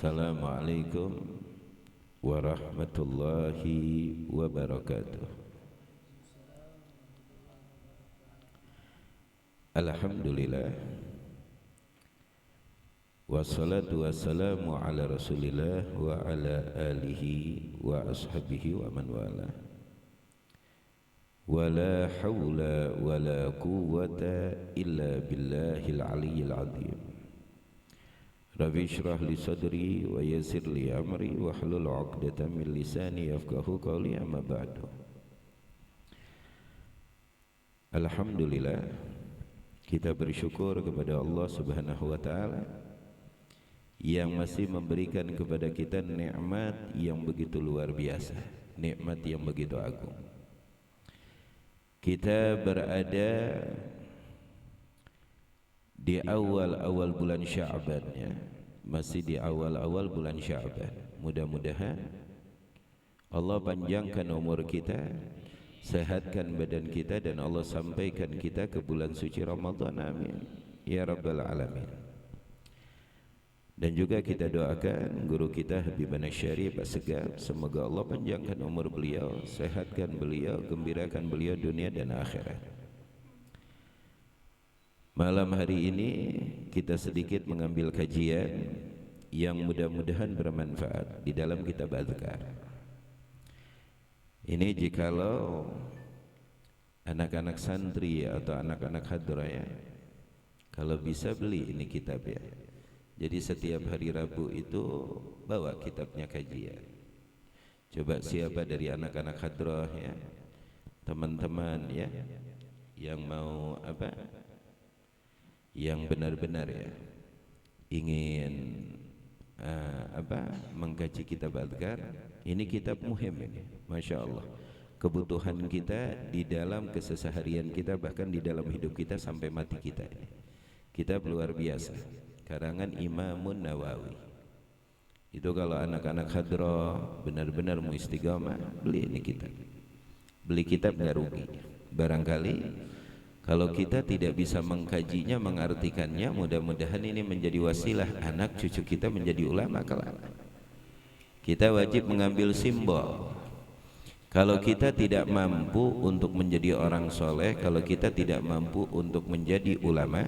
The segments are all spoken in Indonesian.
Assalamualaikum warahmatullahi wabarakatuh. Alhamdulillah, wassalatu wassalamu ala rasulillah wa ala alihi wa ashabihi wa man wala. Wala hawla wala quwwata illa billahil aliyyil azim. Rabbi shrah li sadri wa yassir li amri wa hlul 'uqdatam min lisani yafqahu qawli, amma ba'du. Alhamdulillah, kita bersyukur kepada Allah Subhanahu wa taala yang masih memberikan kepada kita nikmat yang begitu luar biasa, nikmat yang begitu agung. Kita berada di awal-awal bulan Sya'ban, ya. Masih di awal-awal bulan Sya'ban. Mudah-mudahan Allah panjangkan umur kita, sehatkan badan kita, dan Allah sampaikan kita ke bulan suci Ramadan, amin ya rabbal alamin. Dan juga kita doakan guru kita Habibana Syarif As-Segaf, semoga Allah panjangkan umur beliau, sehatkan beliau, gembirakan beliau dunia dan akhirat. Malam hari ini kita sedikit mengambil kajian yang mudah-mudahan bermanfaat di dalam kitab Adzkar. Ini jikalau anak-anak santri atau anak-anak hadrah, ya, kalau bisa beli ini kitab, ya. Jadi setiap hari Rabu itu bawa kitabnya kajian. Coba siapa dari anak-anak hadrah, ya, teman-teman, ya, yang mau yang benar-benar, ya, ingin mengkaji kitab Adzkar, ini kitab muhim ini, Masya Allah. Kebutuhan kita di dalam keseharian kita, bahkan di dalam hidup kita sampai mati kita ini. Kitab luar biasa, karangan Imamun Nawawi. Itu kalau anak-anak hadrah benar-benar mau istiqamah, beli ini kitab. Beli kitab nggak rugi. Barangkali kalau kita tidak bisa mengkajinya, mengartikannya, mudah-mudahan ini menjadi wasilah anak cucu kita menjadi ulama kelak. Kita wajib mengambil simbol. Kalau kita tidak mampu untuk menjadi orang soleh, kalau kita tidak mampu untuk menjadi ulama,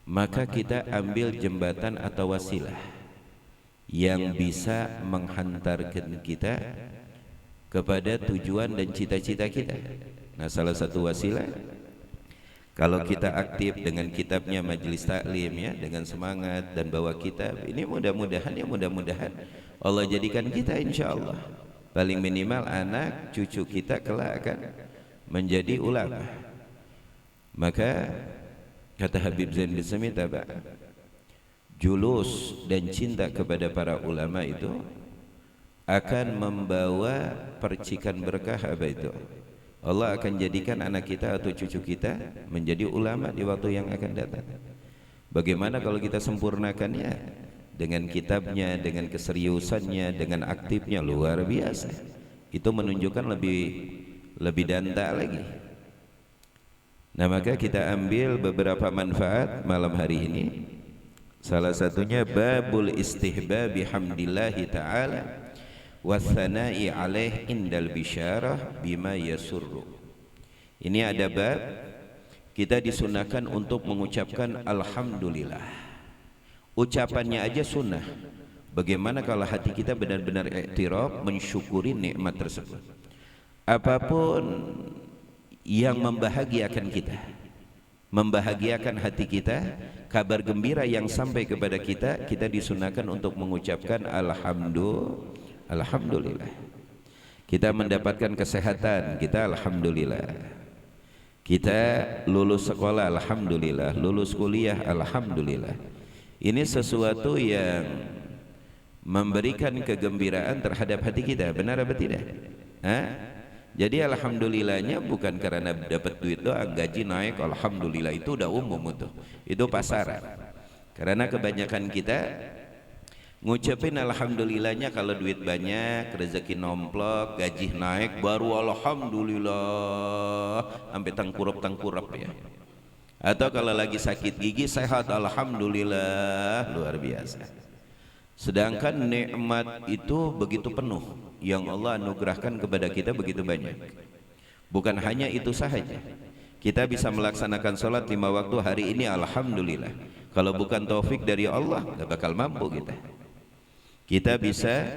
maka kita ambil jembatan atau wasilah yang bisa menghantarkan kita kepada tujuan dan cita-cita kita. Nah, salah satu wasilah, kalau kita aktif dengan kitabnya Majelis Taklim, ya, dengan semangat dan bawa kitab ini, mudah-mudahan Allah jadikan kita insya Allah paling minimal anak cucu kita kelak akan menjadi ulama. Maka kata Habib Zain bin Samit, julus dan cinta kepada para ulama itu akan membawa percikan berkah. Allah akan jadikan anak kita atau cucu kita menjadi ulama di waktu yang akan datang. Bagaimana kalau kita sempurnakannya dengan kitabnya, dengan keseriusannya, dengan aktifnya, luar biasa. Itu menunjukkan lebih danta lagi. Nah, maka kita ambil beberapa manfaat malam hari ini. Salah satunya babul istihbabi hamdillahi ta'ala wathana'i alaih indal bisyarah bima yasurru. Ini ada bab kita disunahkan untuk mengucapkan alhamdulillah. Ucapannya aja sunnah. Bagaimana kalau hati kita benar-benar iktiraf, mensyukuri nikmat tersebut. Apapun yang membahagiakan kita, membahagiakan hati kita, kabar gembira yang sampai kepada kita, kita disunahkan untuk mengucapkan alhamdulillah. Kita mendapatkan kesehatan, kita alhamdulillah. Kita lulus sekolah, alhamdulillah. Lulus kuliah, alhamdulillah. Ini sesuatu yang memberikan kegembiraan terhadap hati kita, benar apa tidak? Jadi alhamdulillahnya bukan karena dapat duit doang, gaji naik, alhamdulillah, itu udah umum itu pasaran. Karena kebanyakan kita ngucapin alhamdulillahnya kalau duit banyak, rezeki nomplok, gaji naik, baru alhamdulillah sampai tengkurap ya. Atau kalau lagi sakit gigi, sehat, alhamdulillah, luar biasa. Sedangkan nikmat itu begitu penuh yang Allah anugerahkan kepada kita begitu banyak. Bukan hanya itu sahaja. Kita bisa melaksanakan sholat 5 waktu hari ini, alhamdulillah. Kalau bukan taufik dari Allah, gak bakal mampu kita. Kita bisa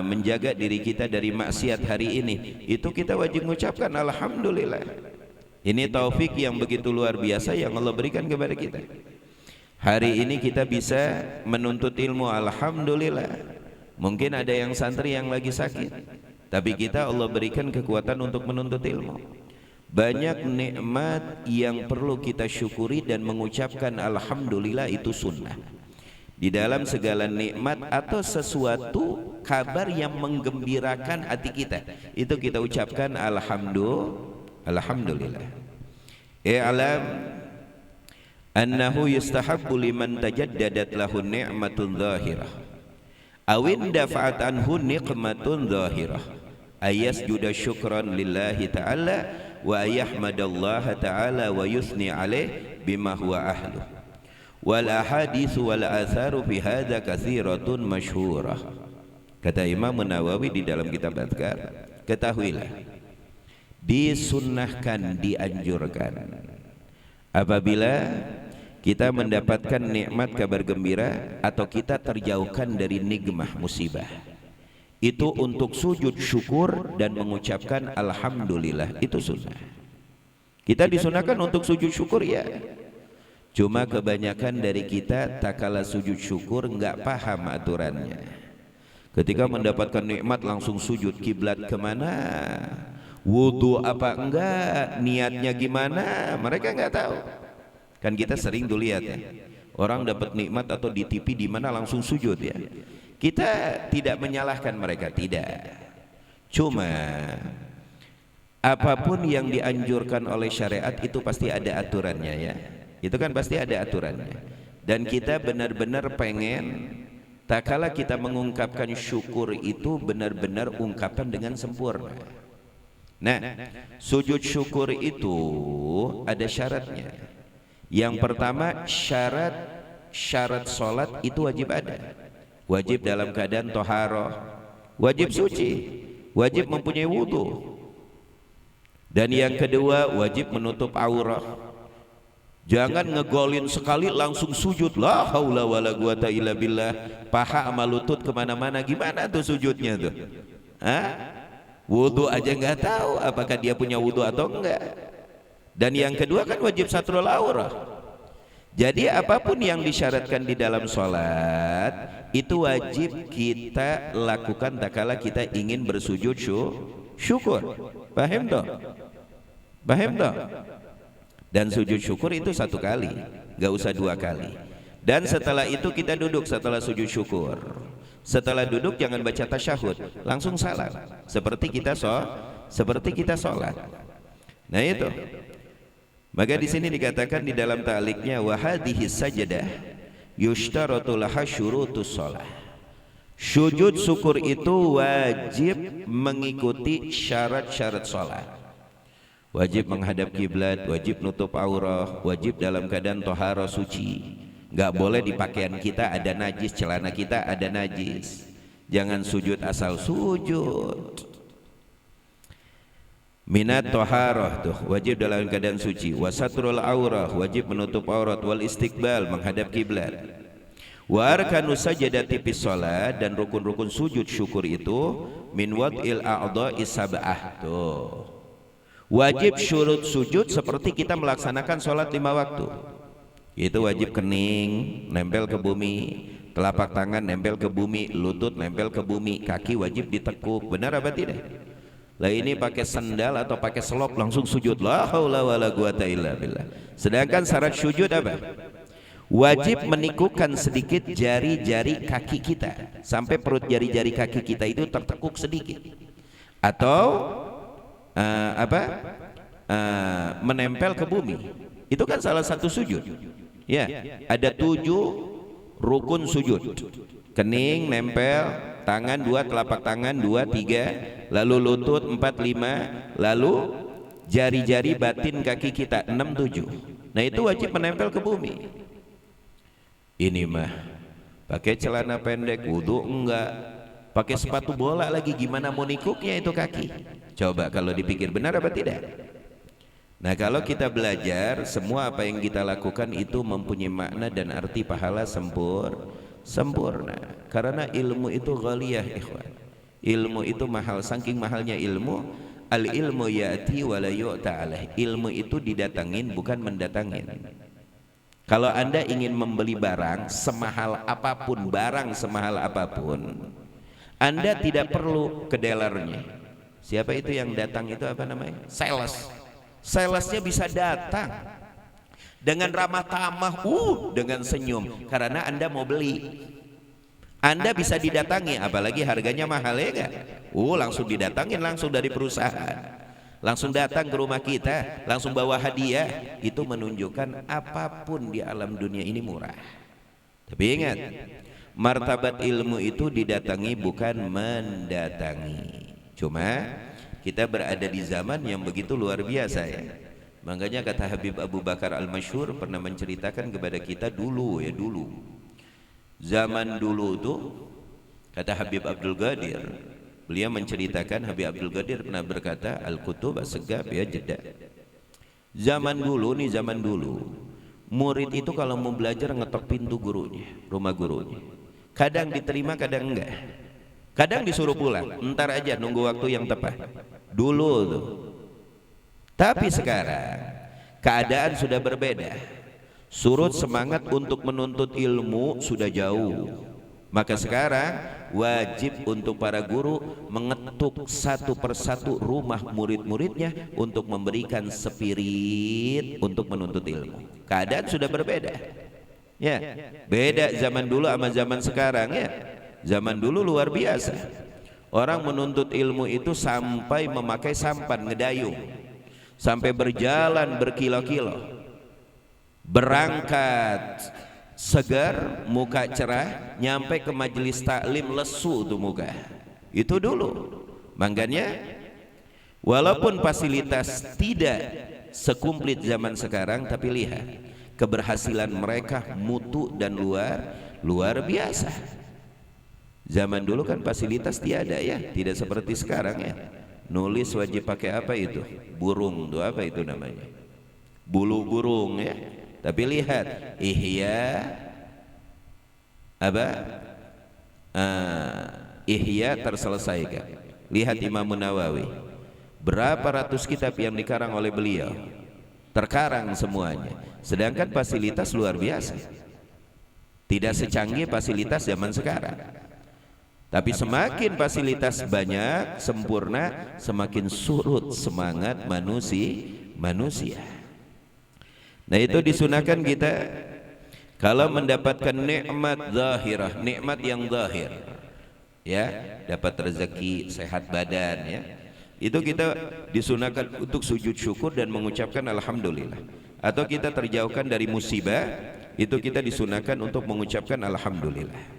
menjaga diri kita dari maksiat hari ini, itu kita wajib mengucapkan alhamdulillah. Ini taufik yang begitu luar biasa yang Allah berikan kepada kita. Hari ini kita bisa menuntut ilmu, alhamdulillah. Mungkin ada yang santri yang lagi sakit, tapi kita Allah berikan kekuatan untuk menuntut ilmu. Banyak nikmat yang perlu kita syukuri dan mengucapkan alhamdulillah, itu sunnah. Di dalam segala nikmat atau sesuatu kabar yang menggembirakan hati kita, itu kita ucapkan alhamdulillah. I'lam annahu yustahabbu liman tajaddadat lahu ni'matun zahirah awin dafa'at anhu niqmatun zahirah ayasjuda syukran lillahi ta'ala wa ayahmadallaha ta'ala wa yusni alaih bima huwa ahluh. Wal ahaditsu wal atharu fi hadza katsiratun masyhurah. Kata Imam Nawawi di dalam kitab Adhkar, ketahuilah, disunnahkan, dianjurkan apabila kita mendapatkan nikmat kabar gembira atau kita terjauhkan dari nikmah musibah, itu untuk sujud syukur dan mengucapkan alhamdulillah, itu sunnah. Kita disunahkan untuk sujud syukur, ya. Cuma kebanyakan dari kita tak kala sujud syukur nggak paham aturannya. Ketika mendapatkan nikmat langsung sujud, kiblat kemana, wudu apa enggak, niatnya gimana, mereka nggak tahu. Kan kita sering tuh lihat ya, orang dapat nikmat atau di TV di mana langsung sujud ya. Kita tidak menyalahkan mereka, tidak. Cuma apapun yang dianjurkan oleh syariat itu pasti ada aturannya, ya. Itu kan pasti ada aturannya. Dan kita benar-benar pengen tak kala kita mengungkapkan syukur itu benar-benar ungkapan dengan sempurna. Nah, sujud syukur itu ada syaratnya. Yang pertama, syarat sholat itu wajib ada. Wajib dalam keadaan toharoh, wajib suci, wajib mempunyai wudu. Dan yang kedua, wajib menutup aurah. Jangan ngegolin sekali langsung sujud, la haula wala quwata illa billah, paha sama lutut kemana-mana, gimana tuh sujudnya tuh? Wudu aja nggak tahu apakah dia punya wudu atau enggak. Dan yang kedua kan wajib satrul aurah. Jadi apapun yang disyaratkan di dalam sholat itu wajib kita lakukan tak kala kita ingin bersujud syukur. Paham toh? Paham toh? Dan sujud syukur itu 1 kali, gak usah 2 kali. Dan setelah itu kita duduk setelah sujud syukur. Setelah duduk jangan baca tasyahud, langsung salam. Seperti kita sholat. Nah itu. Maka di sini dikatakan di dalam ta'liqnya, wa hadhihi sajdah yushtaratu laha syurutus shalah. Sujud syukur itu wajib mengikuti syarat-syarat sholat. Wajib menghadap kiblat, wajib nutup aurah, wajib dalam keadaan tohara suci. Nggak boleh di pakaian kita ada najis, celana kita ada najis. Jangan sujud asal sujud. Minat toharah tuh wajib dalam keadaan suci. Wasatrul aurah, wajib menutup aurat. Wal istiqbal, menghadap kiblat. Wa arkanus sajadati fis shalah, dan rukun-rukun sujud syukur itu min wad'il a'dha'i sab'ah tuh. Wajib syurut sujud seperti kita melaksanakan sholat 5 waktu. Itu wajib kening nempel ke bumi, telapak tangan nempel ke bumi, lutut nempel ke bumi, kaki wajib ditekuk. Benar apa tidak? Lah ini pakai sendal atau pakai selop langsung sujud, la haula wala quwata illa billah. Sedangkan syarat sujud apa? Wajib menikukan sedikit jari-jari kaki kita sampai perut jari-jari kaki kita itu tertekuk sedikit. Atau menempel ke bumi. Itu kan salah satu sujud. Ya, ada 7 rukun sujud. Kening nempel, tangan 2, telapak tangan 2, 3, lalu lutut 4, 5, lalu jari-jari batin kaki kita 6, 7. Nah itu wajib menempel ke bumi. Ini mah pakai celana pendek, wudu enggak, pakai sepatu bola lagi, gimana mau nikuknya itu kaki? Coba kalau dipikir benar apa tidak? Nah, kalau kita belajar, semua apa yang kita lakukan itu mempunyai makna dan arti pahala sempurna. Karena ilmu itu ghaliyah, ikhwan. Ilmu itu mahal, saking mahalnya ilmu. Al ilmu ya'ti wa la yu'ta alaih. Ilmu itu didatangin bukan mendatangin. Kalau Anda ingin membeli barang semahal apapun, Anda tidak perlu ke dealernya. Siapa itu yang datang itu, apa namanya? Salesnya bisa datang dengan ramah tamah, dengan senyum, karena Anda mau beli. Anda bisa didatangi, apalagi harganya mahal, ya kan? Langsung didatangin, langsung dari perusahaan, langsung datang ke rumah kita, langsung bawa hadiah. Itu menunjukkan apapun di alam dunia ini murah. Tapi ingat, martabat ilmu itu didatangi bukan mendatangi. Cuma kita berada di zaman yang begitu luar biasa, ya. Makanya kata Habib Abu Bakar Al-Masyhur pernah menceritakan kepada kita dulu, zaman dulu tuh, kata Habib Abdul Qadir, beliau menceritakan, Habib Abdul Qadir pernah berkata, Al-Kutub As-Segaf, ya, Jeddah. Zaman dulu, murid itu kalau mau belajar ngetok pintu gurunya, rumah gurunya. Kadang diterima, kadang enggak. Kadang disuruh pulang, entar aja, nunggu waktu yang tepat. Dulu tuh. Tapi sekarang keadaan sudah berbeda. Surut semangat untuk menuntut ilmu sudah jauh. Maka sekarang wajib untuk para guru mengetuk satu persatu rumah murid-muridnya untuk memberikan spirit untuk menuntut ilmu. Keadaan sudah berbeda, ya. Beda zaman dulu sama zaman sekarang, ya. Zaman dulu luar biasa. Orang menuntut ilmu itu sampai memakai sampan, ngedayung, sampai berjalan berkilo-kilo. Berangkat segar, muka cerah, nyampe ke majelis taklim lesu tuh muka. Itu dulu. Makanya walaupun fasilitas tidak sekumplit zaman sekarang, tapi lihat keberhasilan mereka mutu dan luar biasa. Zaman dulu kan fasilitas tiada, ya, tidak seperti sekarang, ya. Nulis wajib pakai apa itu? Burung tuh, apa itu namanya? Bulu burung, ya. Tapi lihat Ihya Ihya terselesaikan. Lihat Imam Nawawi, berapa ratus kitab yang dikarang oleh beliau, terkarang semuanya. Sedangkan fasilitas luar biasa, tidak secanggih fasilitas zaman sekarang. Tapi semakin fasilitas banyak, sempurna, semakin surut semangat manusia. Nah, itu disunahkan kita kalau mendapatkan nikmat zahirah, nikmat yang zahir, ya, dapat rezeki, sehat badan, ya, itu kita disunahkan untuk sujud syukur dan mengucapkan alhamdulillah. Atau kita terjauhkan dari musibah, itu kita disunahkan untuk mengucapkan alhamdulillah.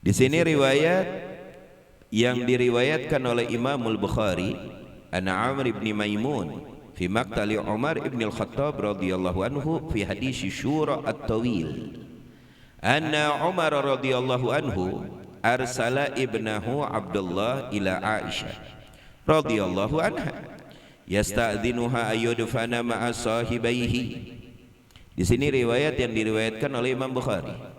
Di sini riwayat yang diriwayatkan oleh Imam Al-Bukhari, an Amr ibn Maimun fi maqtali Umar ibn al-Khattab radhiyallahu anhu fi hadis Syura at-Tawil, anna Umar radhiyallahu anhu arsala ibnahu Abdullah ila Aisyah radhiyallahu anha yasta'dzinuha ayyudfana ma'a sahibaihi. Di sini riwayat yang diriwayatkan oleh Imam Bukhari,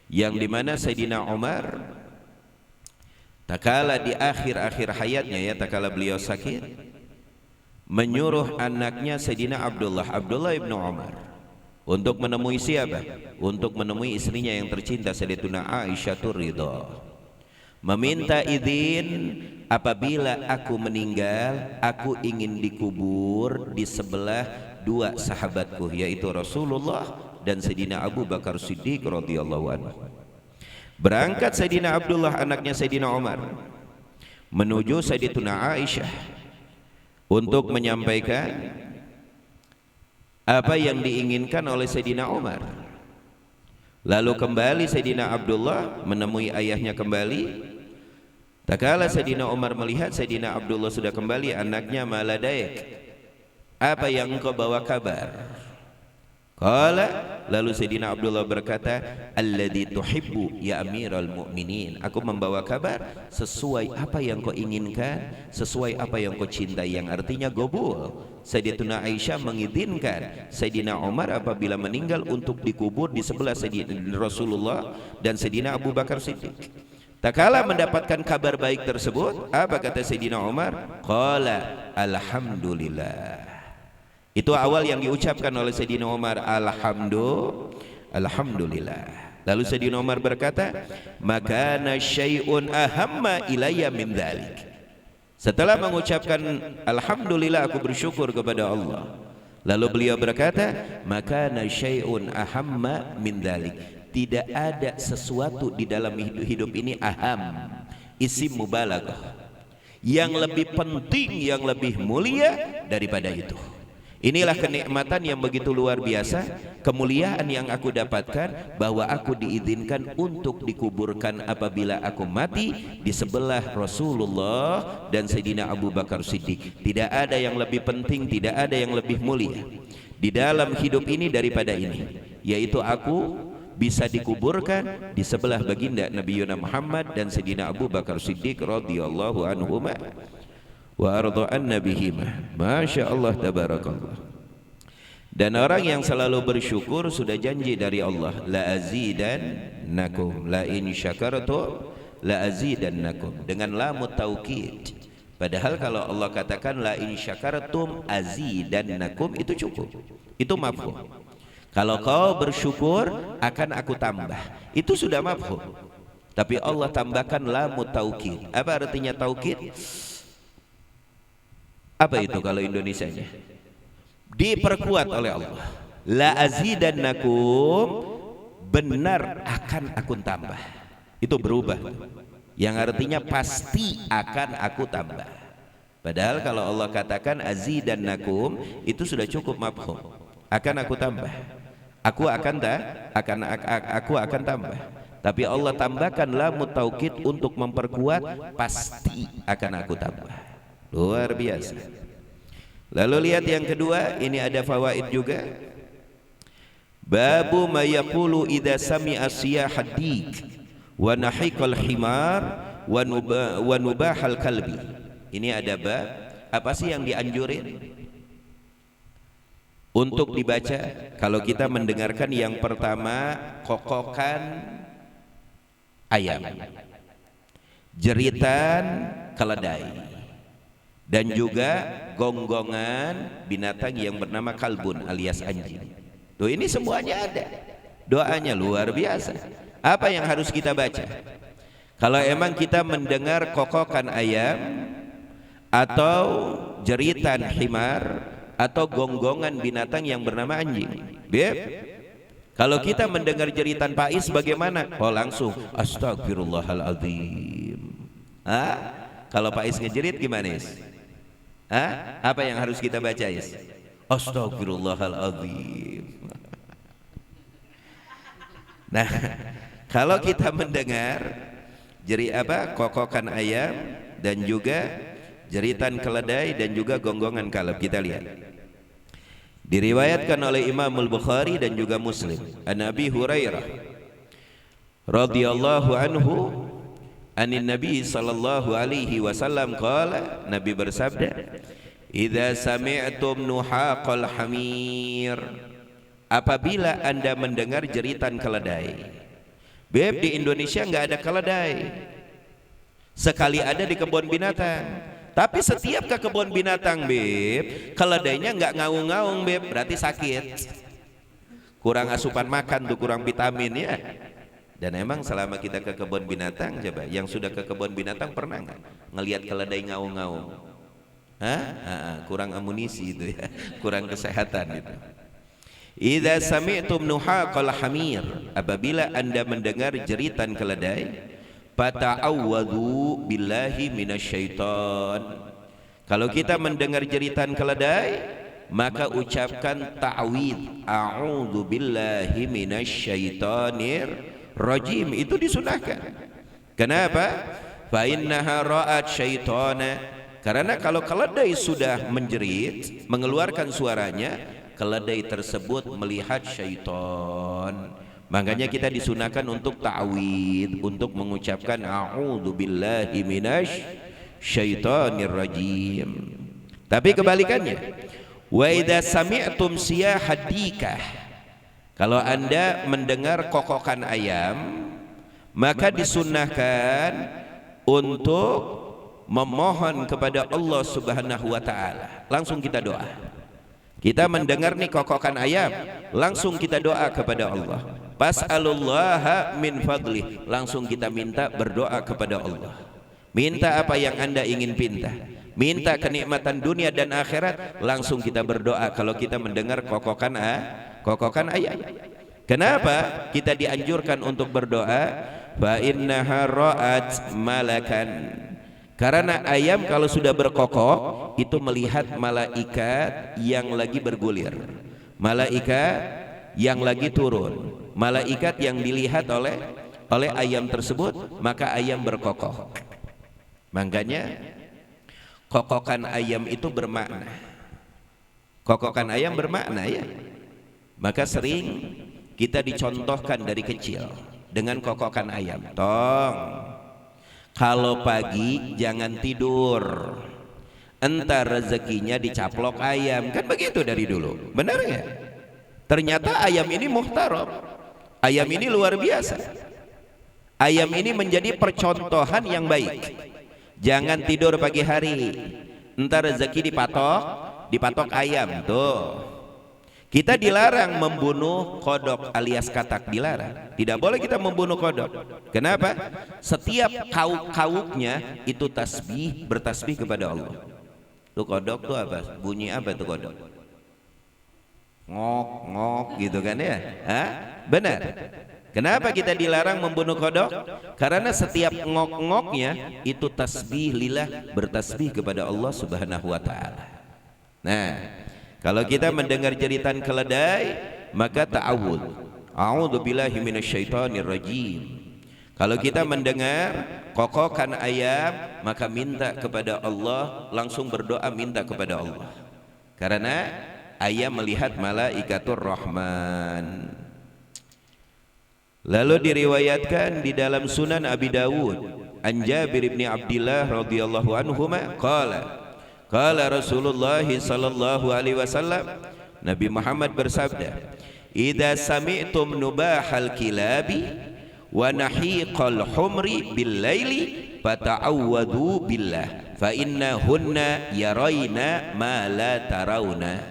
yang dimana Sayyidina Umar takala di akhir-akhir hayatnya, ya, takala beliau sakit, menyuruh anaknya Sayyidina Abdullah ibn Umar untuk menemui siapa? Untuk menemui istrinya yang tercinta Sayyidatuna Aisyah Ridha, meminta izin apabila aku meninggal, aku ingin dikubur di sebelah dua sahabatku, yaitu Rasulullah dan Sayyidina Abu Bakar Siddiq radhiyallahu anhu. Berangkat Sayyidina Abdullah anaknya Sayyidina Umar menuju Sayyidatuna Aisyah untuk menyampaikan apa yang diinginkan oleh Sayyidina Umar. Lalu kembali Sayyidina Abdullah menemui ayahnya kembali. Takala Sayyidina Umar melihat Sayyidina Abdullah sudah kembali, anaknya, maladaik, apa yang engkau bawa kabar? Qala Lalu Sayyidina Abdullah berkata, alladzi tuhibbu ya amiral mu'minin, aku membawa kabar sesuai apa yang kau inginkan, sesuai apa yang kau cintai, yang artinya gobul. Sayyidatuna Aisyah mengizinkan Sayyidina Umar apabila meninggal untuk dikubur di sebelah Sayyidina Rasulullah dan Sayyidina Abu Bakar Siddiq. Tak kala mendapatkan kabar baik tersebut, apa kata Sayyidina Umar? Qala alhamdulillah. Itu awal yang diucapkan oleh Sayyidina Umar, alhamdulillah. Lalu Sayyidina Umar berkata, makana syai'un ahamma ilayya min dzalik. Setelah mengucapkan alhamdulillah, aku bersyukur kepada Allah. Lalu beliau berkata, makana syai'un ahamma min dzalik. Tidak ada sesuatu di dalam hidup ini aham, isim mubalaghah, yang lebih penting, yang lebih mulia daripada itu. Inilah kenikmatan yang begitu luar biasa, kemuliaan yang aku dapatkan, bahwa aku diizinkan untuk dikuburkan apabila aku mati di sebelah Rasulullah dan Sayyidina Abu Bakar Siddiq. Tidak ada yang lebih penting, tidak ada yang lebih mulia di dalam hidup ini daripada ini, yaitu aku bisa dikuburkan di sebelah baginda Nabi Muhammad dan Sayyidina Abu Bakar Siddiq radhiyallahu anhuma wa arda'an nabihima. Masya Allah, tabarakallah. Dan orang yang selalu bersyukur sudah janji dari Allah, la azidannakum, la in syakartum la azidannakum, dengan lamut taukid. Padahal kalau Allah katakan la in syakartum azidannakum, itu cukup, itu mafhum. Kalau kau bersyukur akan aku tambah, itu sudah mafhum. Tapi Allah tambahkan lamut taukid. Apa artinya taukid? Apa itu kalau Indonesianya? Diperkuat oleh Allah. La azidannakum, benar akan aku tambah. Itu berubah, yang artinya pasti akan aku tambah. Padahal kalau Allah katakan azidannakum, itu sudah cukup mafhum. Akan aku tambah, aku akan tambah. Tapi Allah tambahkan lamut taukid untuk memperkuat, pasti akan aku tambah. Luar biasa. Lalu lihat yang kedua, ini ada fawaid juga. Babu ma yaqulu idza sami'a siyahad dik wa nahiqal himar wa nubahal kalbi. Ini ada bab, apa sih yang dianjurin untuk dibaca kalau kita mendengarkan? Yang pertama, kokokan ayam, jeritan keledai, dan juga gonggongan binatang yang bernama kalbun alias anjing. Tuh, ini semuanya ada. Doanya luar biasa. Apa yang harus kita baca? Kalau emang kita mendengar kokokan ayam atau jeritan himar atau gonggongan binatang yang bernama anjing, Beb, kalau kita mendengar jeritan Pais bagaimana? Oh, langsung astagfirullahaladzim. Kalau Pais ngejerit gimana, Is? Apa yang harus kita baca, Is? Astagfirullahaladzim. Nah, kalau kita mendengar kokokan ayam dan juga jeritan keledai dan juga gonggongan kalb, kita lihat. Diriwayatkan oleh Imam Al-Bukhari dan juga Muslim, an Abi Hurairah radhiyallahu anhu anin Nabi sallallahu alaihi wasallam qala, Nabi bersabda, idza sami'tum nuhaqal hamir, apabila Anda mendengar jeritan keledai. Beb, di Indonesia enggak ada keledai. Sekali ada di kebun binatang. Tapi setiap ke kebun binatang, Beb, keledainya nggak ngaung-ngaung, Beb, berarti sakit, kurang asupan makan tuh, kurang vitamin ya. Dan emang selama kita ke kebun binatang, coba yang sudah ke kebun binatang pernah nggak ngelihat keledai ngaung-ngaung? Kurang amunisi itu ya, kurang kesehatan itu. Idza sami'tum nuhaqal hamir, apabila Anda mendengar jeritan keledai, fata'awwadhu billahi minasyaiton. Kalau kita mendengar jeritan keledai, maka ucapkan ta'widz, a'udzu billahi minasyaitonir rajim. Itu disunahkan. Kenapa? Fa innaha ra'at syaitana. Karena kalau keledai sudah menjerit, mengeluarkan suaranya, keledai tersebut melihat syaitan. Makanya kita disunahkan untuk ta'awid, untuk mengucapkan a'udzubillahi minasy syaitonir rajim. Tapi kebalikannya, wa idza sami'tum siyahad dikah, kalau Anda mendengar kokokan ayam, maka disunnahkan untuk memohon kepada Allah Subhanahu wa taala. Langsung kita doa. Kita mendengar nih kokokan ayam, langsung kita doa kepada Allah. Fas'alullaha min fadlih, langsung kita minta, berdoa kepada Allah. Minta apa yang Anda ingin minta, minta kenikmatan dunia dan akhirat, langsung kita berdoa kalau kita mendengar kokokan ayam. Kenapa kita dianjurkan untuk berdoa? Fa innaha ra'at malakan, karena ayam kalau sudah berkokok itu melihat malaikat yang lagi bergulir, malaikat yang lagi turun, malaikat yang dilihat oleh ayam tersebut, maka ayam berkokok. Makanya kokokan ayam itu bermakna, kokokan ayam bermakna ya. Maka sering kita dicontohkan dari kecil dengan kokokan ayam. Tong, kalau pagi jangan tidur, entar rezekinya dicaplok ayam, kan begitu dari dulu, benar nggak? Ternyata ayam ini muhtaram, ayam ini luar biasa, ayam ini menjadi percontohan yang baik. Jangan tidur pagi hari, entar rezeki dipatok ayam. Tuh, kita dilarang membunuh kodok alias katak, dilarang. Tidak boleh kita membunuh kodok. Kenapa? Setiap kauk-kauknya itu tasbih, bertasbih kepada Allah. Tuh kodok tuh apa? Bunyi apa tuh kodok? Ngok gitu kan ya? Hah? Benar. Kenapa kita dilarang membunuh kodok? Karena setiap ngok-ngoknya itu tasbih lillah, bertasbih kepada Allah Subhanahu wa taala. Nah, kalau kita mendengar jeritan keledai, maka ta'awud, a'udzubillahi minasyaitonir rajim. Kalau kita mendengar kokokan ayam, maka minta kepada Allah, langsung berdoa minta kepada Allah. Karena ayam melihat malaikatur rahman. Lalu diriwayatkan di dalam Sunan Abi Dawud an Jabir bin Abdullah radhiyallahu anhuma qala Rasulullah sallallahu alaihi wasallam, Nabi Muhammad bersabda, idza sami'tum nubahal kilabi wa nahiqal humri bil laili fata'awwadu billah fa innahunna yarayna ma la tarawna.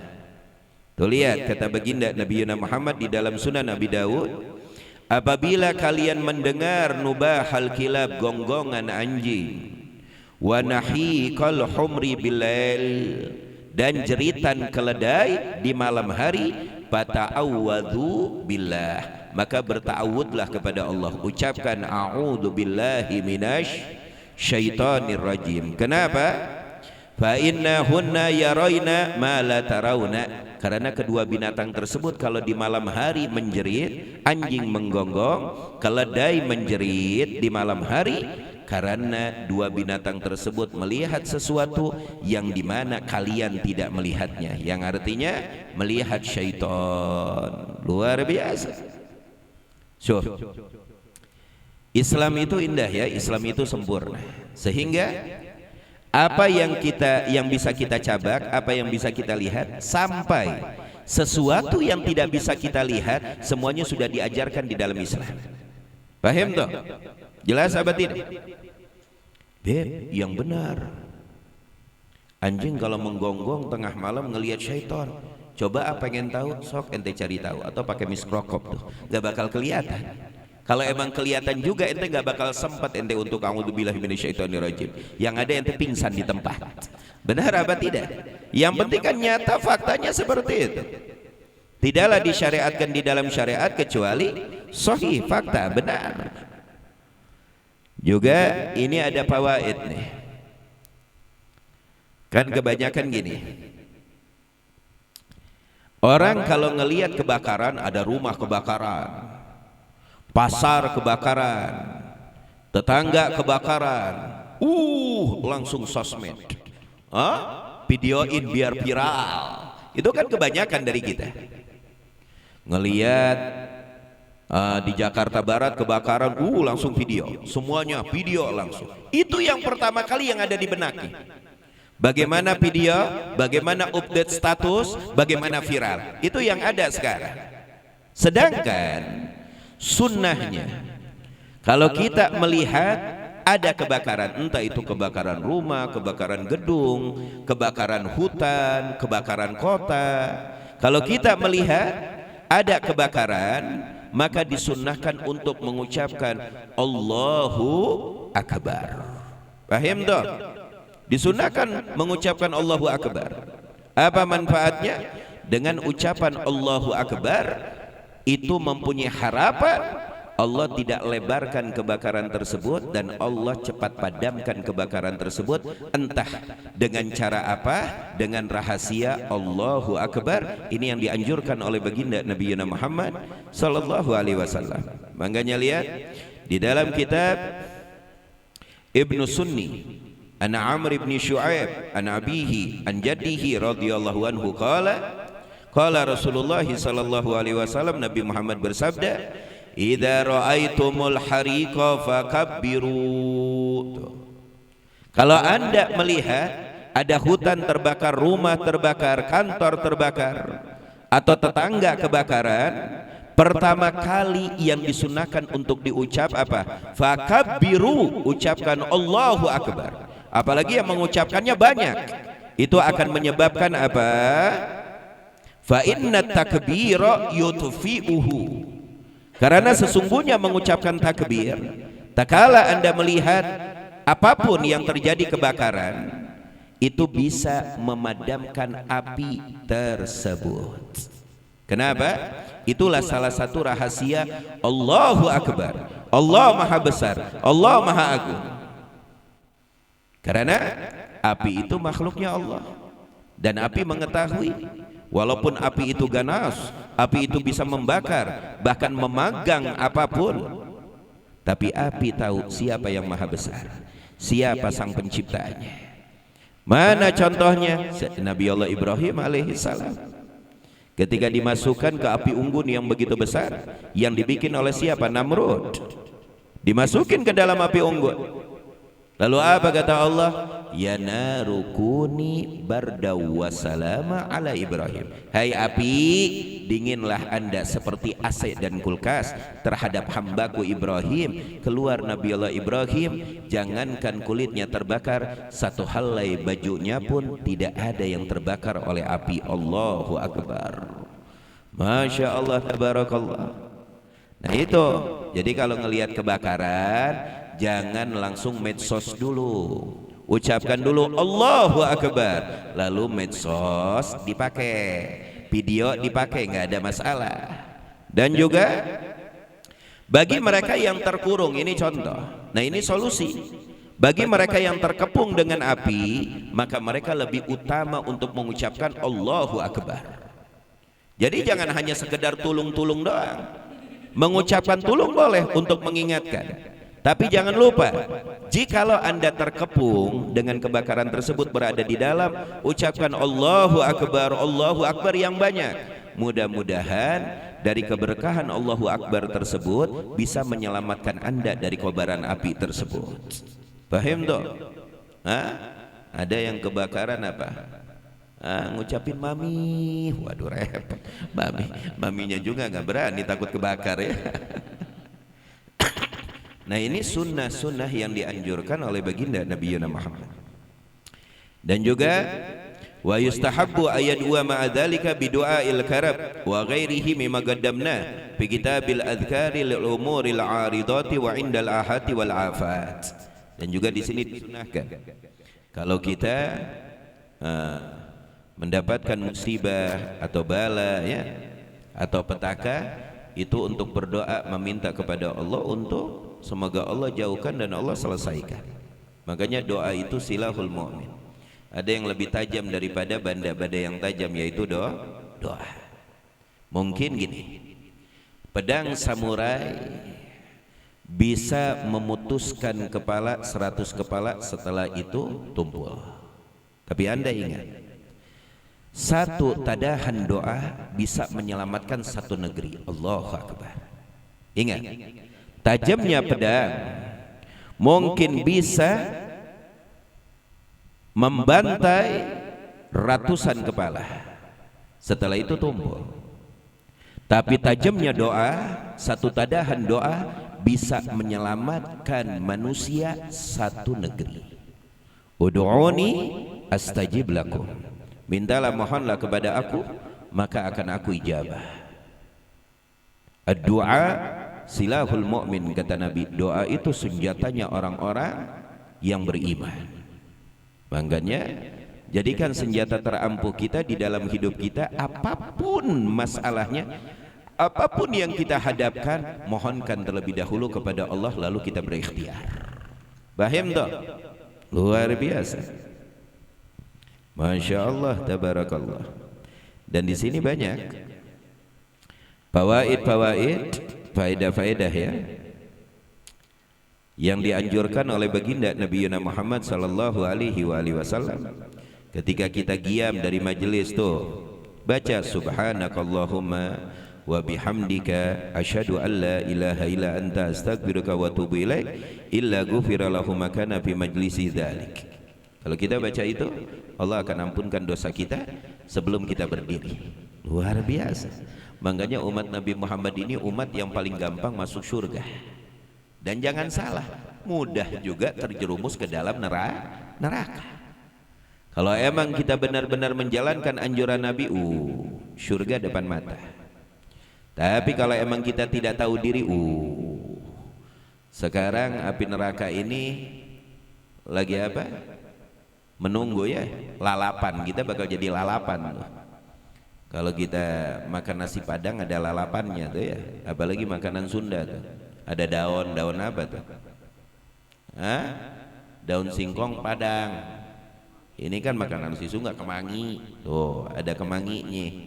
Tuh lihat kata baginda Nabi Muhammad di dalam Sunan Abi Dawud, apabila kalian mendengar nubahal kilab, gonggongan anjing, wa nahiqal humri bilail, dan jeritan keledai di malam hari, fata'awwadhu billah, maka berta'awudlah kepada Allah, ucapkan a'udzu billahi minasy syaitonir rajim. Kenapa? Fa innahunna yarayna ma la tarawna, karena kedua binatang tersebut kalau di malam hari menjerit, anjing menggonggong, keledai menjerit di malam hari, karena dua binatang tersebut melihat sesuatu yang dimana kalian tidak melihatnya, yang artinya melihat syaitan. Luar biasa. So, Islam itu indah ya, Islam itu sempurna, sehingga apa yang bisa kita cabak, apa yang bisa kita lihat, sampai sesuatu yang tidak bisa kita lihat, semuanya sudah diajarkan di dalam Islam. Paham toh? Jelas apa tidak? Beb, yang benar. Anjing kalau menggonggong tengah malam ngelihat syaitan, coba pengen tahu, sok ente cari tahu, atau pakai mikroskop tuh, gak bakal kelihatan. Kalau emang kelihatan juga, ente gak bakal sempat ente untuk a'udzubillahi minasyaitonirrajim. Yang ada ente pingsan di tempat. Benar apa tidak? Yang penting kan nyata faktanya seperti itu. Tidaklah disyariatkan di dalam syariat kecuali sahih, fakta, benar. Juga ini ada fawaid nih. Kan kebanyakan gini, orang kalau ngelihat kebakaran, ada rumah kebakaran, pasar kebakaran, tetangga kebakaran, langsung sosmed, videoin biar viral, Itu kan kebanyakan dari kita ngelihat di Jakarta Barat kebakaran, langsung video, semuanya video langsung. Itu yang pertama kali yang ada di benaknya. Bagaimana video, bagaimana update status, bagaimana viral. Itu yang ada sekarang. Sedangkan sunnahnya, kalau kita melihat ada kebakaran, entah itu kebakaran rumah, kebakaran gedung, kebakaran hutan, kebakaran kota. Kalau kita melihat ada kebakaran, maka disunnahkan untuk mengucapkan Allahu Akbar. Paham toh? Disunahkan mengucapkan Allahu Akbar. Apa manfaatnya? Dengan ucapan Allahu Akbar itu mempunyai harapan Allah tidak lebarkan kebakaran tersebut dan Allah cepat padamkan kebakaran tersebut, entah dengan cara apa, dengan rahasia Allahu Akbar. Ini yang dianjurkan oleh baginda Nabi Muhammad sallallahu alaihi wasallam. Makanya lihat di dalam kitab Ibnu Sunni an Amr ibn Shu'aib an abihi an jaddihi radhiyallahu anhu qala Rasulullah sallallahu alaihi wasallam, Nabi Muhammad bersabda, idza ra'aitumul hariqa fakabbiru. Kalau Anda melihat ada hutan terbakar, rumah terbakar, kantor terbakar, atau tetangga kebakaran, pertama kali yang disunahkan untuk diucap apa? Fakabbiru, ucapkan Allahu Akbar. Apalagi yang mengucapkannya banyak, itu akan menyebabkan apa? Fa inna takbira yutfi'uhu. Karena sesungguhnya mengucapkan takbir, tak kala Anda melihat apapun yang terjadi kebakaran, itu bisa memadamkan api tersebut. Kenapa? Itulah salah satu rahasia Allahu Akbar. Allah Maha Besar, Allah Maha Agung. Karena api itu makhluknya Allah, dan api mengetahui. Walaupun api itu ganas, api itu bisa membakar, bahkan memagang apapun, tapi api tahu siapa yang Maha Besar, siapa sang penciptanya. Mana contohnya? Nabi Allah Ibrahim alaihissalam ketika dimasukkan ke api unggun yang begitu besar, yang dibikin oleh siapa? Namrud. Dimasukin ke dalam api unggun. Lalu apa kata Allah? Ya narukuni bardaw wa salama ala Ibrahim. Hai api, dinginlah Anda seperti AC dan kulkas terhadap hambaku Ibrahim. Keluar Nabi Allah Ibrahim, jangankan kulitnya terbakar, satu helai bajunya pun tidak ada yang terbakar oleh api. Allahu Akbar. Masya Allah, tabarakallah. Nah itu, jadi kalau ngelihat kebakaran, jangan langsung medsos dulu, ucapkan dulu Allahu Akbar, lalu medsos dipakai, video dipakai, nggak ada masalah. Dan juga bagi mereka yang terkurung, ini contoh, nah ini solusi. Bagi mereka yang terkepung dengan api, maka mereka lebih utama untuk mengucapkan Allahu Akbar. Jadi jangan hanya sekedar tulung-tulung doang. Mengucapkan tulung boleh untuk mengingatkan, tapi jangan lupa, jikalau Anda terkepung dengan kebakaran tersebut, berada di dalam, ucapkan Allahu Akbar yang banyak. Mudah-mudahan dari keberkahan Allahu Akbar tersebut bisa menyelamatkan Anda dari kobaran api tersebut. Paham toh? Ada yang kebakaran apa? Ngucapin mami, waduh repot. Maminya juga nggak berani, takut kebakar ya. Nah ini sunnah-sunnah yang dianjurkan oleh baginda Nabi Muhammad. Dan juga wa yustahabbu ayat wa ma'adzalika bidu'ail karab wa ghairihi mimma qaddamna fi kitabil adhkari lil umuril 'aridati wa indal ahati wal afat. Dan juga di sini disunahkan kalau kita mendapatkan musibah atau bala ya, atau petaka, itu untuk berdoa meminta kepada Allah untuk semoga Allah jauhkan dan Allah selesaikan. Makanya doa itu silahul mu'min. Ada yang lebih tajam daripada benda-benda yang tajam, yaitu doa. Mungkin gini, pedang samurai bisa memutuskan kepala 100 kepala, setelah itu tumpul. Tapi Anda ingat, Satu tadahan doa bisa menyelamatkan satu negeri. Allahu Akbar. Ingat, tajamnya pedang mungkin bisa membantai ratusan kepala, setelah itu tumbul. Tapi tajamnya doa, satu tadahan doa bisa menyelamatkan manusia satu negeri. Ud'uni astajib lakum. Mintalah, mohonlah kepada aku, maka akan aku ijabah. Ad-du'a silahul mu'min, kata Nabi. Doa itu senjatanya orang-orang yang beriman. Makanya jadikan senjata terampuh kita di dalam hidup kita. Apapun masalahnya, apapun yang kita hadapkan, mohonkan terlebih dahulu kepada Allah, lalu kita berikhtiar. Paham toh? Luar biasa. Masya Allah, tabarakallah. Dan di sini banyak fawaid, faedah-faedah ya, yang dianjurkan oleh baginda Nabi Muhammad sallallahu alaihi wasallam. Ketika kita giam dari majelis tuh, baca subhanakallahumma wa bihamdika asyhadu an la ilaha illa anta astaghfiruka wa atubu ilaik illa ghufira lahu ma kana fi majlisi dzalik. Kalau kita baca itu, Allah akan ampunkan dosa kita sebelum kita berdiri. Luar biasa. Makanya umat Nabi Muhammad ini umat yang paling gampang masuk surga. Dan jangan salah, mudah juga terjerumus ke dalam neraka. Kalau emang kita benar-benar menjalankan anjuran Nabi, surga depan mata. Tapi kalau emang kita tidak tahu diri, sekarang api neraka ini lagi apa? Menunggu ya, lalapan. Kita bakal jadi lalapan tuh. Kalau kita makan nasi padang ada lalapannya tuh ya, apalagi makanan Sunda tuh. Ada daun apa tuh? Hah? Daun singkong padang. Ini kan makanan si Sunda, kemangi. Tuh, ada kemanginya.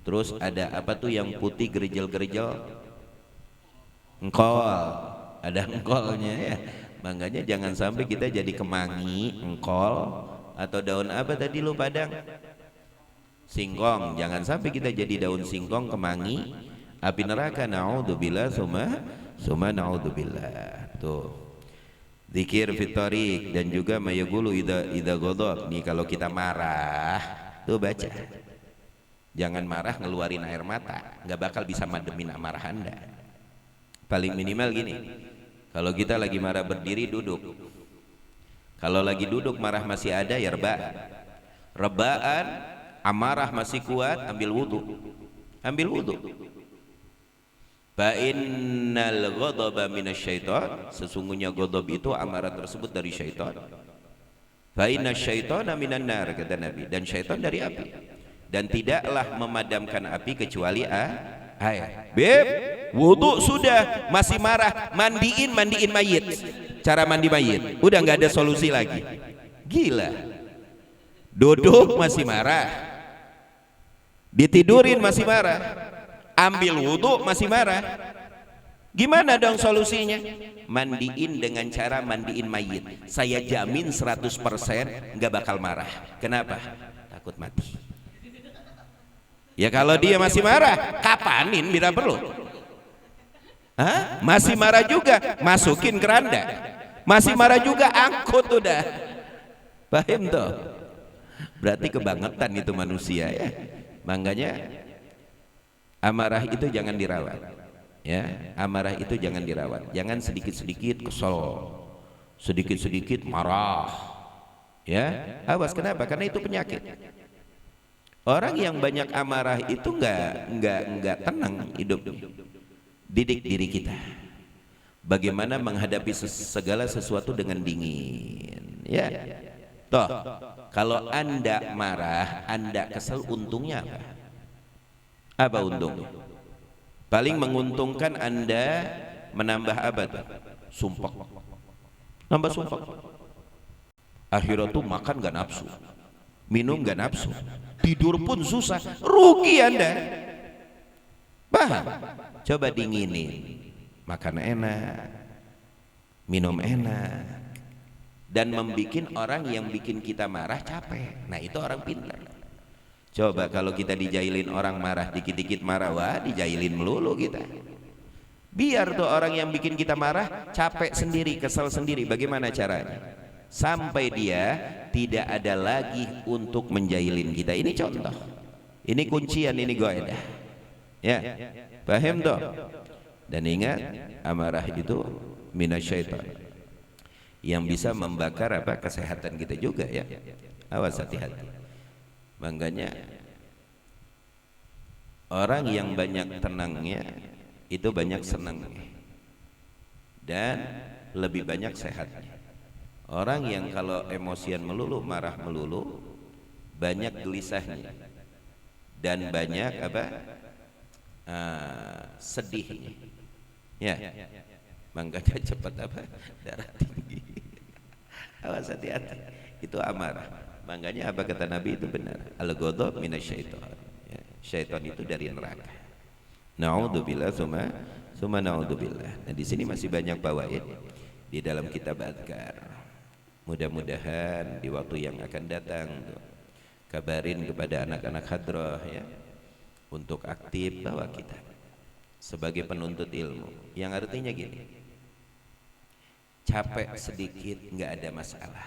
Terus ada apa tuh yang putih gerejel-gerejel? Engkol. Ada engkolnya ya. Makanya jangan sampai kita jadi kemangi, engkol, atau daun apa tadi lu padang? Singkong. Jangan sampai kita jadi daun singkong, kemangi, api neraka. Naudzubillah, summa naudzubillah. Tuh. Zikir fitorik dan juga mayagulu idza ghadab. Nih kalau kita marah, tuh baca. Jangan marah ngeluarin air mata, nggak bakal bisa mademin amarah Anda. Paling minimal gini. Kalau kita lagi marah berdiri, duduk. Kalau lagi duduk marah masih ada, ya rebaan, amarah masih kuat, ambil wudu. Ambil wudu. Fa innal ghadaba minasyaiton, sesungguhnya ghadab itu amarah tersebut dari syaitan. Fa inasyaitona minan nar, kata Nabi, dan syaitan dari api. Dan tidaklah memadamkan api kecuali air. Beb, wudu sudah, masih marah, mandiin mayit. Cara mandi mayit, udah nggak ada solusi lagi. Gila. Duduk masih marah, ditidurin masih marah, ambil wudu masih marah. Gimana dong solusinya? Mandiin dengan cara mandiin mayit. Saya jamin 100% nggak bakal marah. Kenapa? Takut mati. Ya kalau dia masih marah, kapanin bila perlu. Hah? Masih marah juga, masukin keranda. Masih marah juga, angkut udah. Paham tuh? Berarti kebangetan itu manusia ya. Makanya amarah itu jangan dirawat. Ya, amarah itu jangan dirawat. Jangan sedikit-sedikit kesel, sedikit-sedikit marah. Ya, awas, kenapa? Karena itu penyakit. Orang yang banyak amarah itu enggak tenang hidupnya. Didik diri kita bagaimana menghadapi segala sesuatu dengan dingin. Ya, toh kalau Anda marah, Anda kesel, untungnya apa? Apa untungnya? Paling menguntungkan Anda menambah apa tuh? Sumpah. Nambah sumpah. Akhirat tuh makan gak nafsu, minum gak nafsu, tidur pun susah, rugi Anda. Paham? Coba dinginin, makan enak, minum enak, dan membikin orang yang bikin kita marah capek. Nah itu orang pintar. Coba kalau kita dijailin orang marah, dikit-dikit marah, wah dijailin melulu kita. Biar tuh orang yang bikin kita marah capek sendiri, kesal sendiri. Bagaimana caranya? Sampai dia tidak ada lagi untuk menjailin kita. Ini contoh, ini kuncian, ini goedah ya, paham toh? Dan ingat, amarah itu minasyaitan, yang bisa membakar apa, kesehatan kita juga ya. Awas, hati-hati. Makanya orang yang banyak tenangnya itu banyak senangnya dan lebih banyak sehatnya. Orang yang kalau emosian melulu, marah melulu, banyak gelisahnya dan banyak apa, sedihnya ya. Makanya cepat apa, darah tinggi. Awas, hati-hati, itu amarah. Makanya apa kata Nabi itu benar, al-ghadab minasyaiton ya, syaitan itu dari neraka. Naudzubillah, summa naudzubillah. Nah di sini masih banyak fawaid di dalam kitab Adhkar. Mudah-mudahan di waktu yang akan datang kabarin kepada anak-anak hadrah ya, untuk aktif bawa kita sebagai penuntut ilmu, yang artinya gini, capek sedikit nggak ada masalah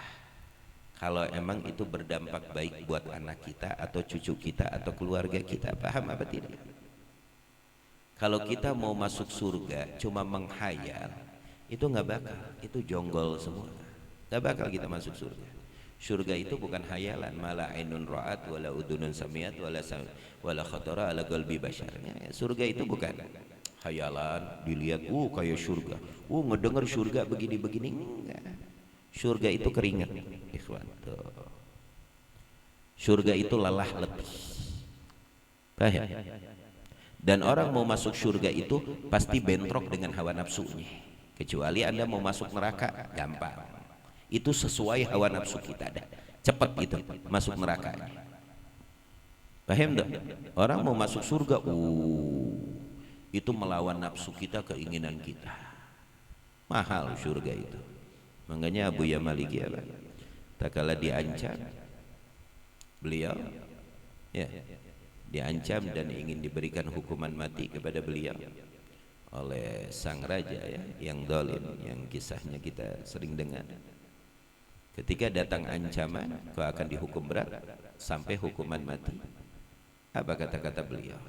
kalau emang itu berdampak baik buat anak kita atau cucu kita atau keluarga kita. Paham apa tidak? Kalau kita mau masuk surga cuma menghayal, itu nggak bakal, itu jonggol semua, nggak bakal kita masuk surga. Surga itu bukan hayalan, mala ainun ra'at wala udunun samiat wala khatara ala qalbi basyarnya. Surga itu bukan hayalan dilihat, kayak surga, ngedenger surga begini-begini, enggak. Surga itu keringat, ikhwan. Surga itu lelah letih. Paham? Dan orang mau masuk surga itu pasti bentrok dengan hawa nafsunya. Kecuali Anda mau masuk neraka, gampang. Itu sesuai hawa nafsu kita, ada cepat itu masuk nerakanya. Paham dong? Orang mau masuk surga, itu melawan nafsu kita, keinginan kita. Mahal surga itu. Makanya Abu Ya Maliki apa? Tak kala diancam, beliau ya diancam dan ingin diberikan hukuman mati kepada beliau oleh sang raja ya, yang zalim, yang kisahnya kita sering dengar. Ketika datang ancaman, kau akan dihukum berat sampai hukuman mati. Apa kata-kata beliau?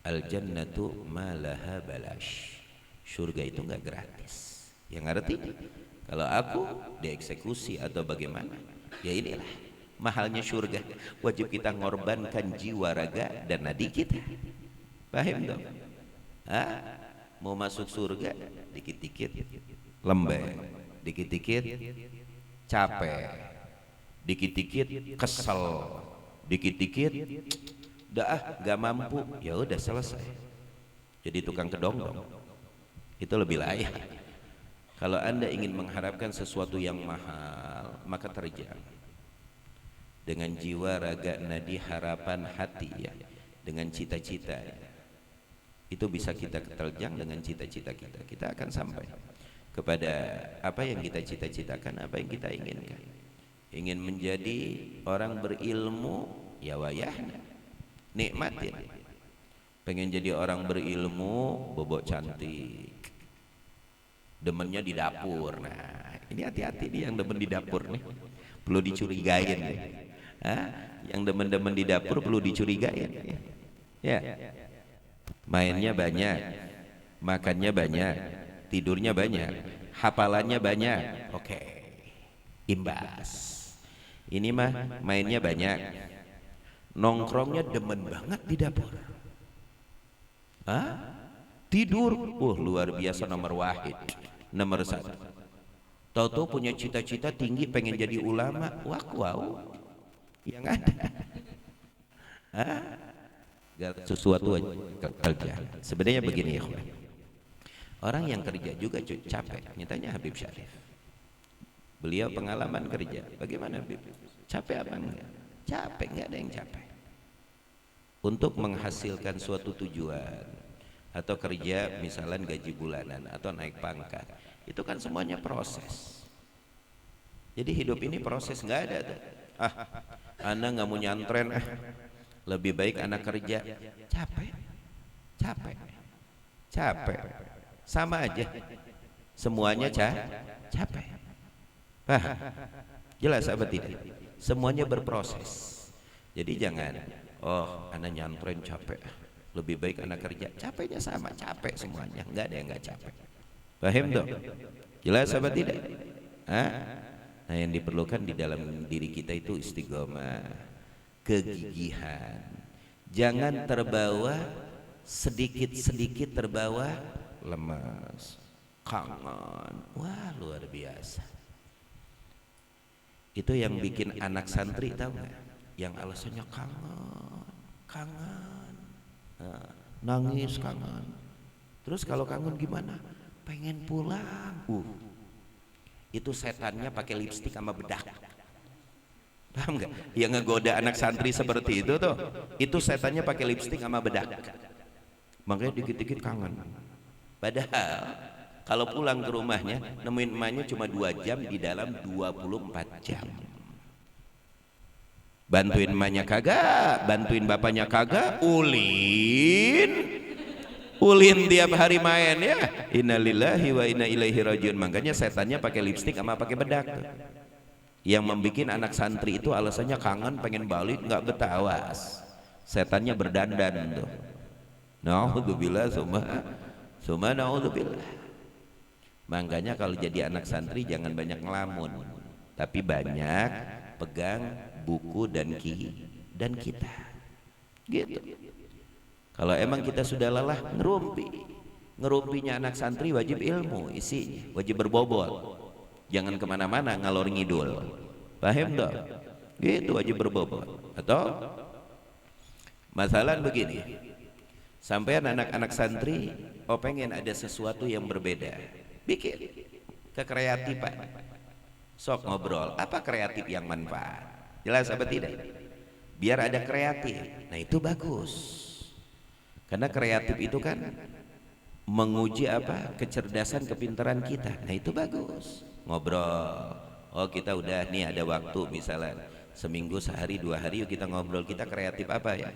Al jannatu ma laha balash. Surga itu enggak gratis. Yang artinya kalau aku dieksekusi atau bagaimana, ya inilah mahalnya surga. Wajib kita ngorbankan jiwa, raga dan nadi kita. Paham dong? Mau masuk surga dikit-dikit lembek, dikit-dikit capek, dikit-dikit kesel, dikit-dikit gak mampu, ya udah selesai. Jadi tukang kedong-dong. Itu lebih layak. Kalau Anda ingin mengharapkan sesuatu yang mahal, maka terjang dengan jiwa, raga, nadi, harapan hati ya, dengan cita-cita ya. Itu bisa kita terjang dengan cita-cita kita. Kita akan sampai kepada apa yang kita cita-citakan, apa yang kita inginkan. Ingin menjadi orang berilmu, ya wayahnya nikmatin. Pengen jadi orang berilmu, bobok cantik, demennya di dapur. Nah ini hati-hati nih yang demen di dapur nih, perlu dicurigain nih. Yang demen-demen di dapur perlu dicurigain ya. Mainnya banyak, makannya banyak, tidurnya banyak, hafalannya banyak, oke, imbas. Ini mah mainnya banyak, nongkrongnya demen banget di dapur. Tidur, luar biasa, nomor wahid, nomor satu. Tahu-tahu punya cita-cita tinggi, pengen jadi ulama, wow, yang ada. Sesuatu kerja. Sebenarnya begini ya, orang yang kerja juga capek. Nyatanya Habib Syarif, beliau pengalaman kerja. Bagaimana Habib? Capek apa enggak? Capek, enggak ada yang capek. Untuk menghasilkan suatu tujuan atau kerja, misalnya gaji bulanan atau naik pangkat, itu kan semuanya proses. Jadi hidup ini proses, nggak ada tuh. Ana nggak mau nyantren, lebih baik anak kerja. Capek, capek, capek, sama aja. Semuanya capek. Paham? Jelas apa tidak? Semuanya berproses. Jadi jangan, oh anak nyantren capek, lebih baik anak kerja. Capeknya sama, capek semuanya. Nggak ada yang nggak capek. Paham dong? Jelas apa tidak? Hah? Nah yang diperlukan di dalam diri kita itu istiqomah, kegigihan. Jangan terbawa sedikit-sedikit terbawa lemas, kangen. Wah luar biasa. Itu yang bikin anak santri tahu nggak? Yang alasannya kangen, nah, nangis kangen. Terus kalau kangen gimana? Pengen pulang. Itu setannya pakai lipstik sama bedak. Paham nggak? Yang ngegoda anak santri seperti itu tuh, itu setannya pakai lipstik sama bedak. Makanya dikit-dikit kangen. Padahal kalau pulang ke rumahnya nemuin emaknya cuma 2 jam di dalam 24 jam. Bantuin emaknya kagak, bantuin bapaknya kagak, ulin tiap hari main ya. Innalillahi wa inna ilaihi rajiun. Makanya setannya pakai lipstik sama pakai bedak tuh. Yang membuat anak santri itu alasannya kangen, pengen balik, nggak betah. Awas, setannya berdandan tuh. Naudzubillah, summa naudzubillah. Makanya kalau jadi anak santri jangan banyak ngelamun, tapi banyak pegang buku dan kita gitu. Kalau emang kita sudah lelah ngerumpinya anak santri wajib ilmu isinya, wajib berbobot. Jangan kemana-mana ngalor ngidul. Paham dong? Gitu wajib berbobot. Atau masalah begini, sampai anak-anak santri pengen ada sesuatu yang berbeda, bikin kekreatifan. Sok ngobrol, apa kreatif yang manfaat? Jelas apa tidak? Biar ada kreatif. Nah itu bagus. Karena kreatif itu kan menguji apa? Kecerdasan, kepintaran kita. Nah itu bagus. Ngobrol. Oh kita udah nih ada waktu misalnya seminggu sehari 2 hari yuk kita ngobrol. Kita kreatif apa ya?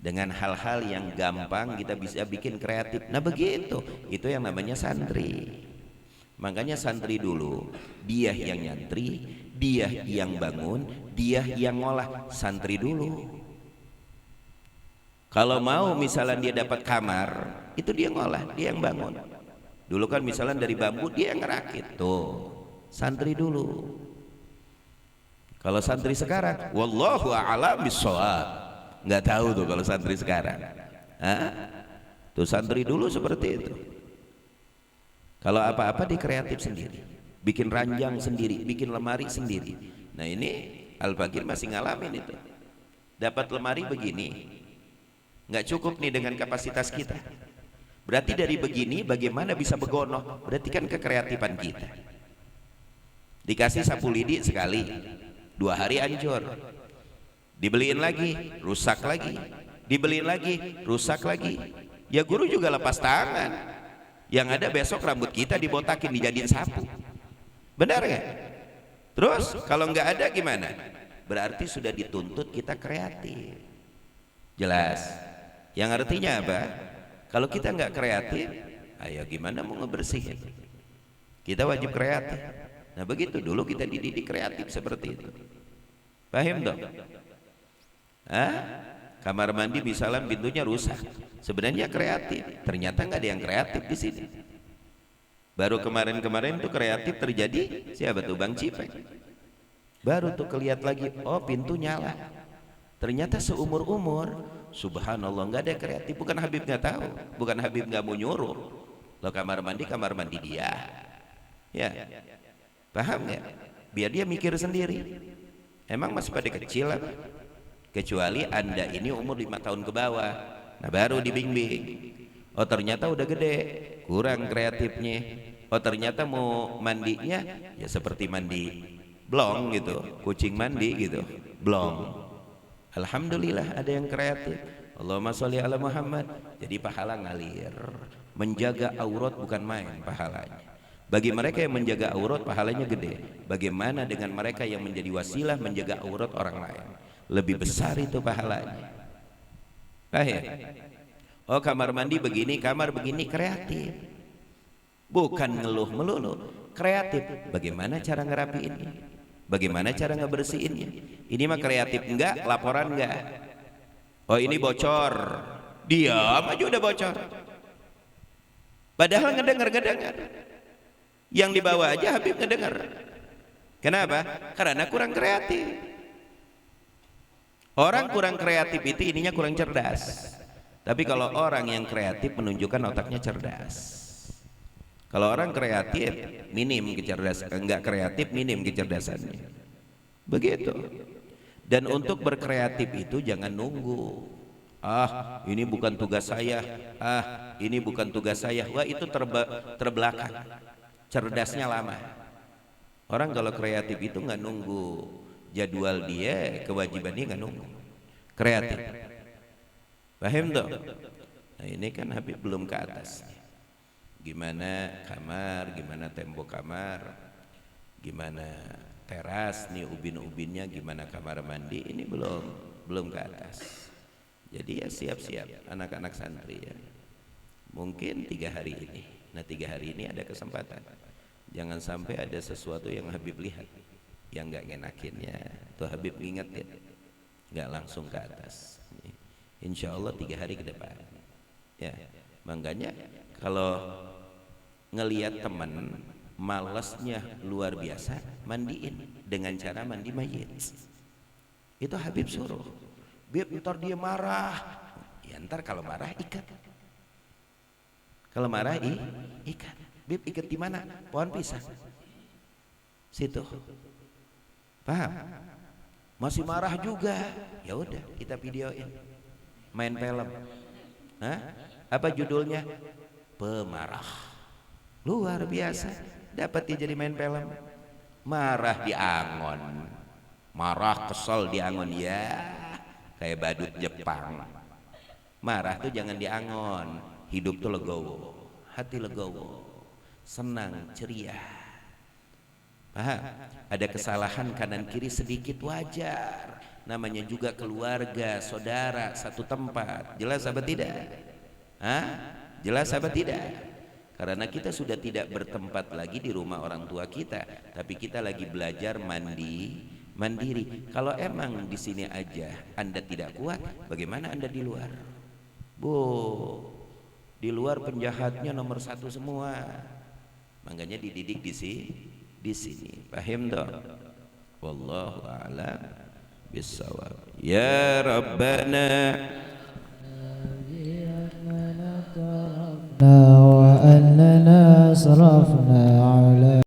Dengan hal-hal yang gampang kita bisa bikin kreatif. Nah begitu. Itu yang namanya santri. Makanya santri dulu dia yang nyantri, dia yang bangun, dia yang ngolah. Santri dulu. Kalau mau misalnya dia dapat kamar, itu dia ngolah, dia yang bangun. Dulu kan misalnya dari bambu dia yang ngerakit. Tuh, santri dulu. Kalau santri sekarang, wallahu a'lam bishawab. Nggak tahu tuh kalau santri sekarang. Tuh santri dulu seperti itu. Kalau apa-apa dia kreatif sendiri, bikin ranjang sendiri, bikin lemari sendiri. Nah ini Al-Fakir masih ngalamin itu. Dapat lemari begini. Nggak cukup nih dengan kapasitas kita. Berarti dari begini bagaimana bisa begonoh? Berarti kan kekreatifan kita. Dikasih sapu lidi sekali, 2 hari hancur. Dibeliin lagi, rusak lagi. Dibeliin lagi, rusak lagi. Ya guru juga lepas tangan. Yang ada besok rambut kita dibotakin dijadiin sapu. Benar nggak? Terus kalau nggak ada gimana? Berarti sudah dituntut kita kreatif. Jelas. Yang artinya apa? Kalau kita nggak kreatif, ayo gimana mau ngebersihin? Kita wajib kreatif. Nah begitu dulu kita dididik kreatif seperti itu. Paham dong? Kamar mandi misalnya pintunya rusak, sebenarnya kreatif. Ternyata nggak ada yang kreatif di sini. Baru kemarin-kemarin tuh kreatif terjadi. Siapa tuh? Bang Cipeng. Baru tuh kelihat lagi, oh pintu nyala. Ternyata seumur-umur subhanallah nggak ada kreatif. Bukan Habib nggak tahu, bukan Habib nggak mau nyuruh. Lo kamar mandi dia. Ya, paham nggak? Biar dia mikir sendiri. Emang masih pada kecil apa? Kecuali anda ini umur 5 tahun ke bawah. Nah baru dibimbing. Oh ternyata udah gede, kurang kreatifnya. Oh ternyata mau mandinya ya seperti mandi blong gitu, kucing mandi gitu, blong. Alhamdulillah ada yang kreatif. Allahumma sholli ala Muhammad. Jadi pahala ngalir. Menjaga aurat bukan main pahalanya. Bagi mereka yang menjaga aurat pahalanya gede. Bagaimana dengan mereka yang menjadi wasilah menjaga aurat orang lain? Lebih besar itu pahalanya. Paham? Oh, kamar mandi begini, kamar begini, kreatif. Bukan ngeluh melulu, kreatif. Bagaimana cara ngerapiinnya? Bagaimana cara ngebersihinnya? Ini mah kreatif enggak, laporan enggak? Oh, ini bocor. Diam aja udah bocor. Padahal ngedengar. Yang dibawa aja Habib ngedengar. Kenapa? Karena kurang kreatif. Orang kurang kreatif itu ininya kurang cerdas. Tapi kalau orang yang kreatif menunjukkan otaknya cerdas. Kalau orang kreatif minim kecerdasan, enggak kreatif minim kecerdasannya. Begitu. Dan untuk berkreatif itu jangan nunggu. Ah, ini bukan tugas saya. Ah, ini bukan tugas saya. Wah, itu terbelakang. Cerdasnya lama. Orang kalau kreatif itu nggak nunggu jadwal dia, kewajiban dia nggak nunggu. Kreatif. Paham tuh? Nah, ini kan Habib belum ke atas. Gimana kamar, gimana tembok kamar, gimana teras nih ubin-ubinnya, gimana kamar mandi, ini belum ke atas. Jadi ya siap-siap anak-anak santri ya. Mungkin 3 hari ini. Nah, 3 hari ini ada kesempatan. Jangan sampai ada sesuatu yang Habib lihat yang nggak ngenakinnya. Tuh Habib ingetin, nggak langsung ke atas. Insya Allah 3 hari ke depan. Ya, makanya kalau ngelihat teman malasnya luar biasa, mandiin dengan cara mandi mayit. Itu Habib suruh. Bib, ntar dia marah. Ya ntar kalau marah ikat. Kalau marah ikat. Bib, ikat di mana? Pohon pisang. Situ. Paham? Masih marah juga. Ya udah, kita videoin. Main film. Hah? Apa judulnya? Pemarah. Luar biasa. Dapat dia jadi main film. Marah di angon. Marah kesel di angon ya. Kayak badut Jepang. Marah tuh jangan di angon. Hidup tuh legowo. Hati legowo. Senang, ceria. Paham? Ada kesalahan kanan kiri sedikit wajar. Namanya juga keluarga, saudara, satu tempat. Jelas apa tidak? Hah? Jelas apa tidak? Karena kita sudah tidak bertempat lagi di rumah orang tua kita, tapi kita lagi belajar mandiri. Kalau emang di sini aja Anda tidak kuat, bagaimana Anda di luar? Di luar penjahatnya nomor 1 semua. Makanya dididik di sini. Paham dong? Wallahu a'lam bissawab. Ya Rabbana وأننا صرفنا على